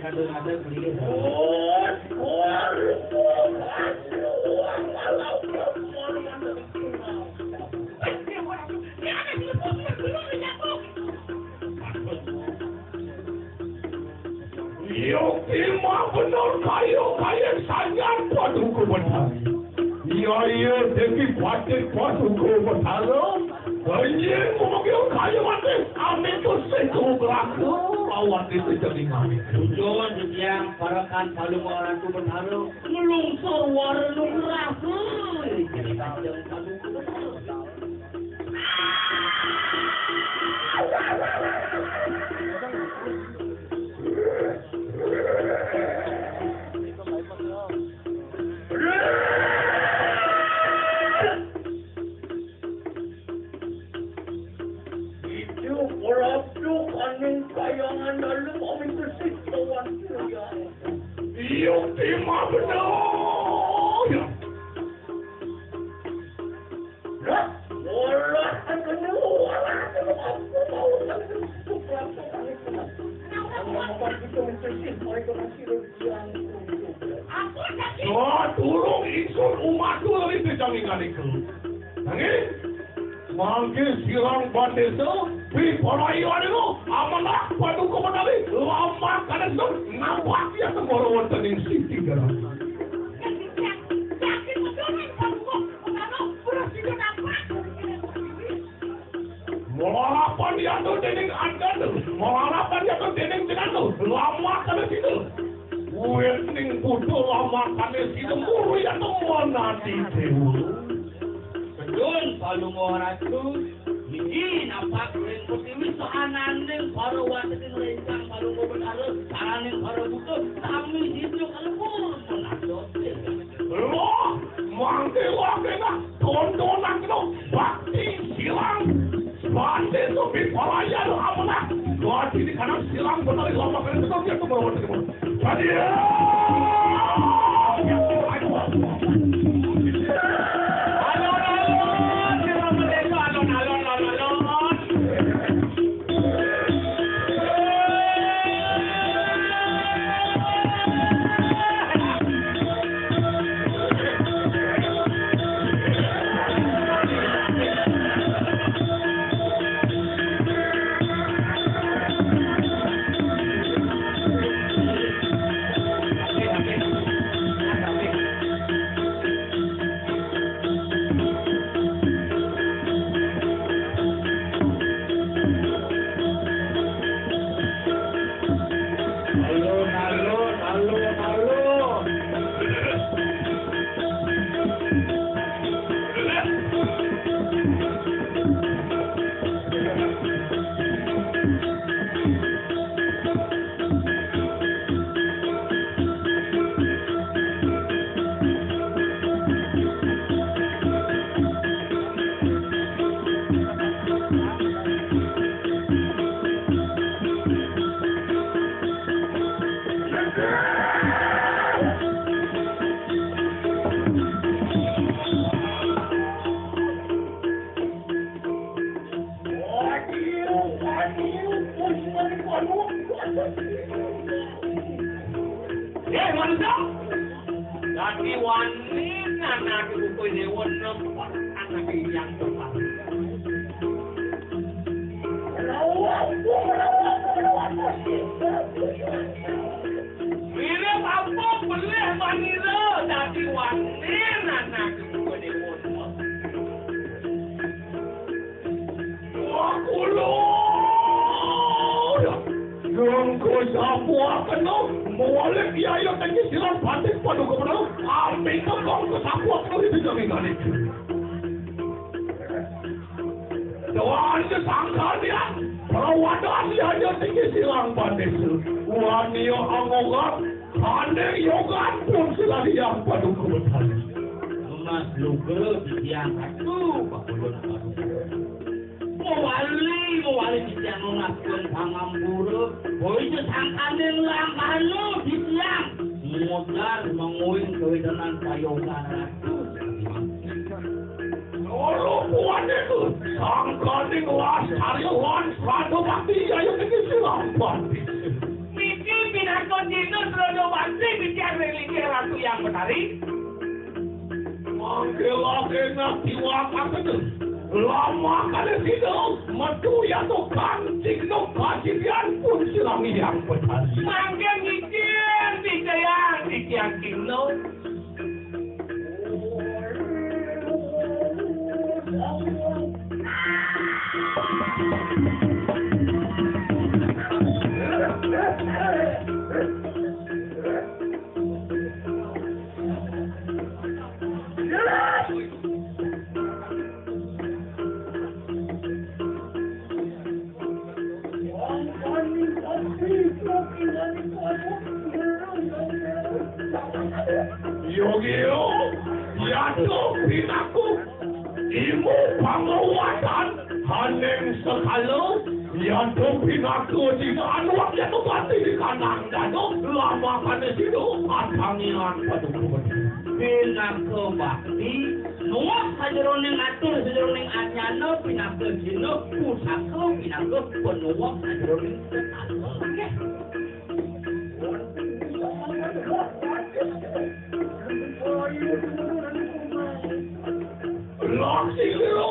Yo ilmu benar kayu sangat paduku benar. Iya deki paduku benar. Iya mungkin kayu mati. Amin tu seku beraku lawan itu jadi kami. Tujuan yang parakan palu orang tu benar. Ngelungsur warung rasu. Jadi kacang paduku benar. Kayangan dalam amin bersih kawan saya. Iyo tema benar. Ya, olah kena olah apa mau turun isun umat tu lebih jangan itu. Nangis, mangkis silang bandeso. Pi polayan itu amanah paduka benar lama karena itu nampak ya semua orang tening sisi dalam. Melapan dia tu tening anda tu, melapan dia tu tening dengan tu lama karena itu. Wening putu lama karena itu muru yang tu mana di tu. Betul palu orang tu. Ini nampak putih soanan baru wadah lencang baru benar soanan baru butuh kami itu kalau pun menadot. Loh, mangkela kena tontonan itu bakti silang. Bande itu pipalayan amanah. Gua di kanan silang benar lama kena itu dia tu baru wadah. Jadi Dati wani anak ibu dewan nampak anak yang tepat. Bila apa boleh manila dati wani anak ibu dewan. Aku Yung ko sa buwa ka no, mawala kiyayo tayo silang patik pa nung kumano, may kapang ko sa buwa ka no, hindi kami ganit. Dawaan niya sangka niya, parawada siya niya tayo silang patik. Uwan niyo ang ugat, kane yogat pun sila niyang padung kumano. Mas lugar yang aku bakulun aku. Mewali bisiang mengakuin pangam buruk. Boyo sangkaning langkahnya bisiang. Modal menguing kewedanan payogan ratu. Kalau buat itu, sangkaning las karyawan, rado bakti ayo tinggi silang pati. Mikir Pinako dino Trono Bakti bicara religi ratu yang menarik. Mangke nanti wakak itu. Lama kali itu metu ya tuh kancing tuh kajian pun silami yang menarik. Mangke ngicin dicayang kino. Yogiyo, yato pinaku, imu penguatan, haneng sekalo, yato pinaku jika anuak yato pati di kanan dado, lama kane sido, atangian padukuman. Pinako Bakti, nuwak sajeroning atur sajeroning anyano pinako dino, pusako pinako penuwak sajeroning sekalo. Lock, sikero.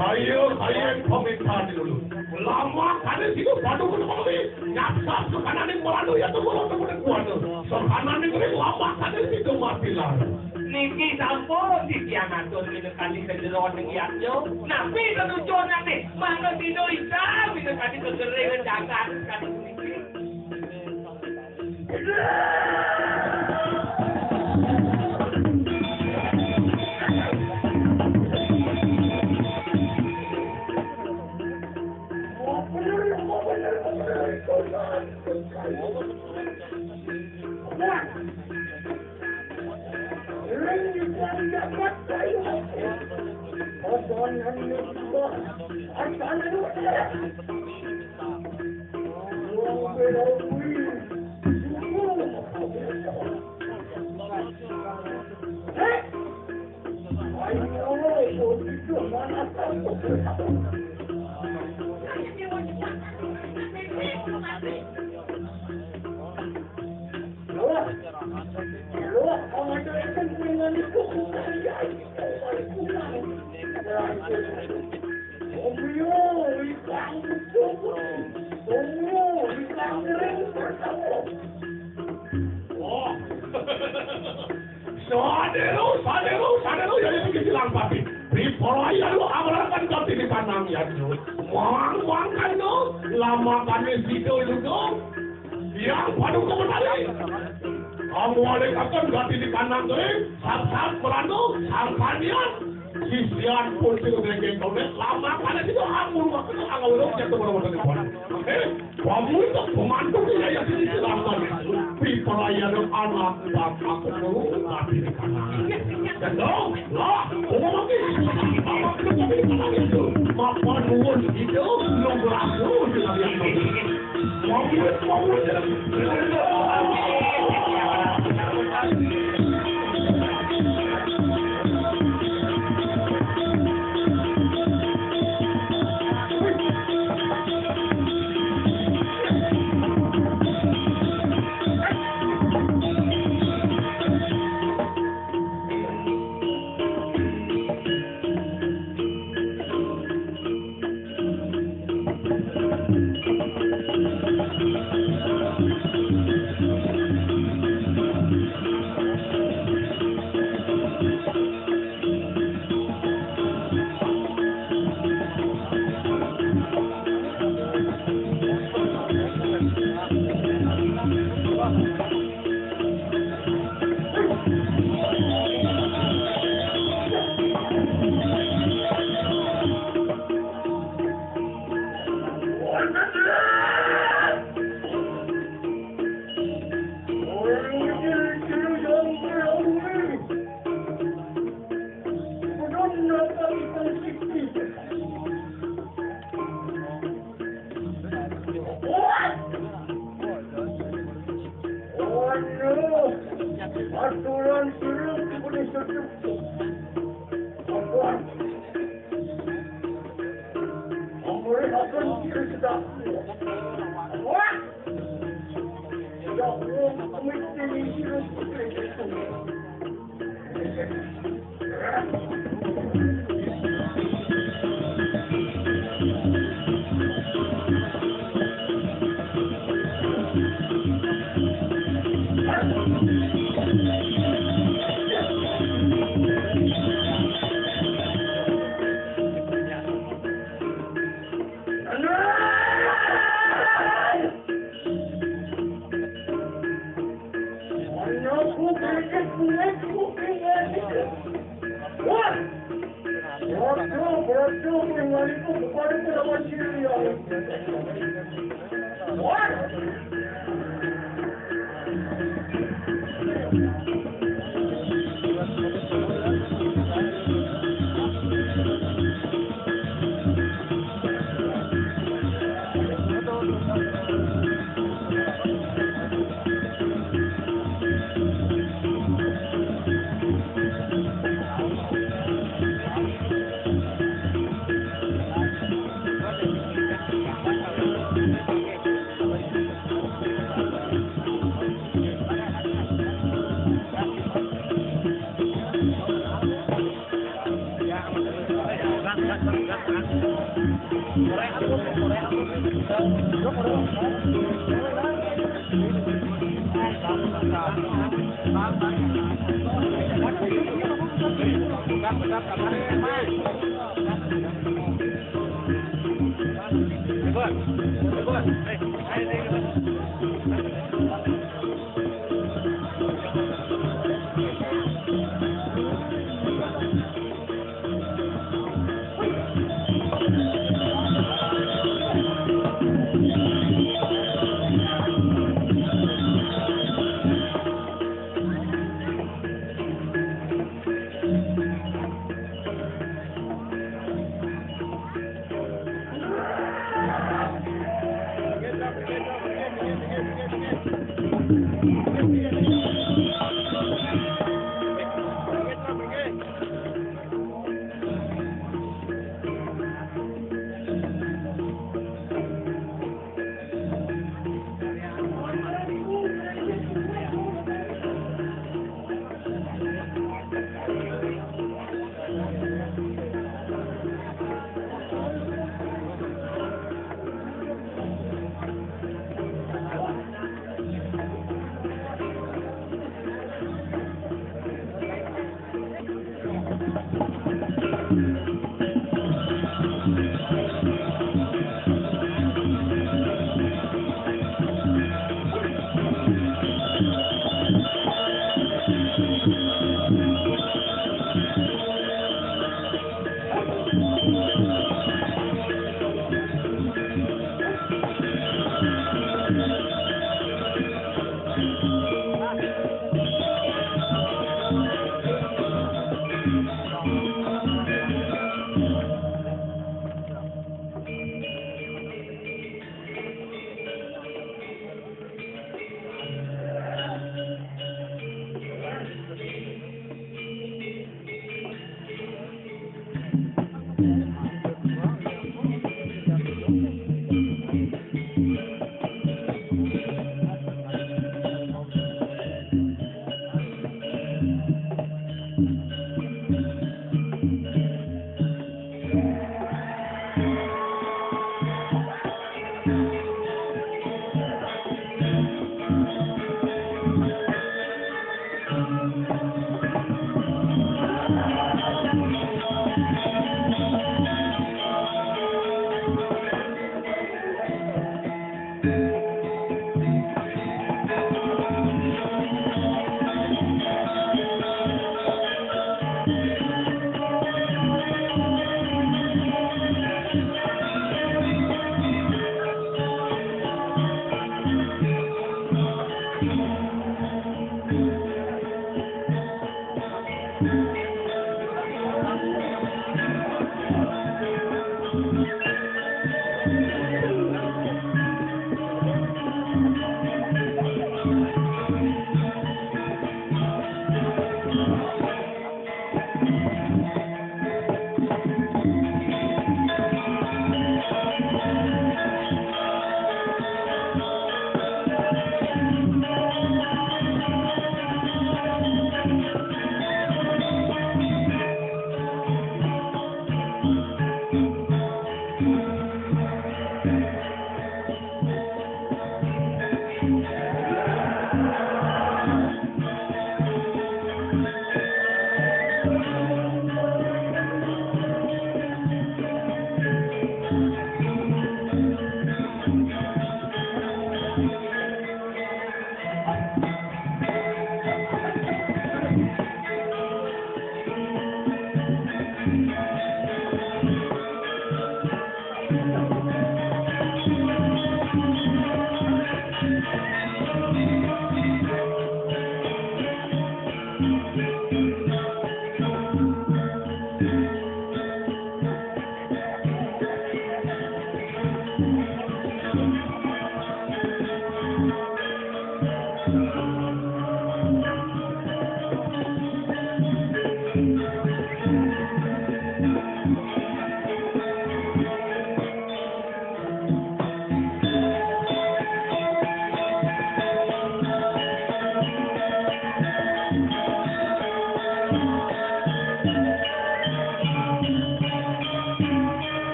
Ayo komentar dulu. Lama kali situ padu kembali. Nyapsap sekanan yang meladu ya tuh kalau temen kuat tuh. Sekanan yang lama kali situ mati lah. Niki sampun dikiamatur minum kali kejeroan yang yatyo. Nabi ketujuan nanti. Mana dino isam minum kali kegeringan jangan kali niki. Sadero, jadi begitu lang papi. Ripolaya lo amalakan kami di kanang ya lo. Wang kan lo, lama kami situ lo. Yang padu kembali. Kamu oleh kakak ganti di kanang lo, saat melanu, sangkanian. Sisian pun situ dengan kau lama kali situ amul waktu angau lo jatuh pada depan. Kamu itu pemandu dia yang sini lama itu. Ripolaya lo anak bapak aku ganti di kanang. Dong, lah, ngomong lagi. Apa kita di kanang itu? Mapa nuwun itu nunggu aku dengan yang mau. Amore akan Krishna. What? Ya mesti